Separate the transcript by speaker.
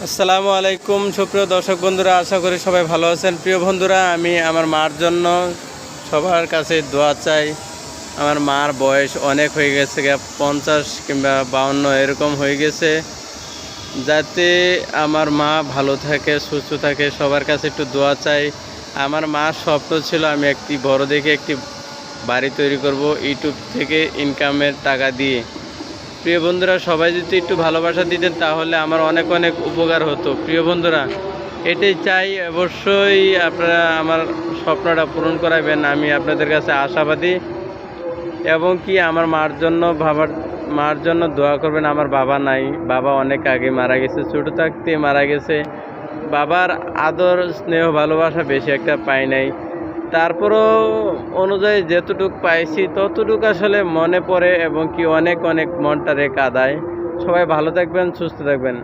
Speaker 1: আসসালামু আলাইকুম সুপ্রিয় দর্শক বন্ধুরা, আশা করি সবাই ভালো আছেন। প্রিয় বন্ধুরা, আমি আমার মার জন্য সবার কাছে দোয়া চাই। আমার মার বয়স অনেক হয়ে গেছে, 50 কিংবা 52 এরকম হয়ে গেছে। যাতে আমার মা ভালো থাকে, সুস্থ থাকে, সবার কাছে একটু দোয়া চাই। আমার মার স্বপ্ন ছিল আমি একটি বড় দেখে একটি বাড়ি তৈরি করব ইউটিউব থেকে ইনকামের টাকা দিয়ে। প্রিয় বন্ধুরা, সবাই যদি একটু ভালোবাসা দিতেন তাহলে আমার অনেক অনেক উপকার হতো। প্রিয় বন্ধুরা, এটাই চাই, অবশ্যই আপনারা আমার স্বপ্নটা পূরণ করাবেন, আমি আপনাদের কাছে আশাবাদী। এবং কি আমার মার জন্য দোয়া করবেন। আমার বাবা নাই, বাবা অনেক আগে মারা গেছে, ছোটো থাকতে মারা গেছে। বাবার আদর স্নেহ ভালোবাসা বেশি একটা পাই নাই, তারপরও অনুযায়ী যেতটুক পাইছি ততটুক আসলে মনে পড়ে এবং কি অনেক অনেক মনটারে কাঁদায়। সবাই ভালো থাকবেন, সুস্থ থাকবেন।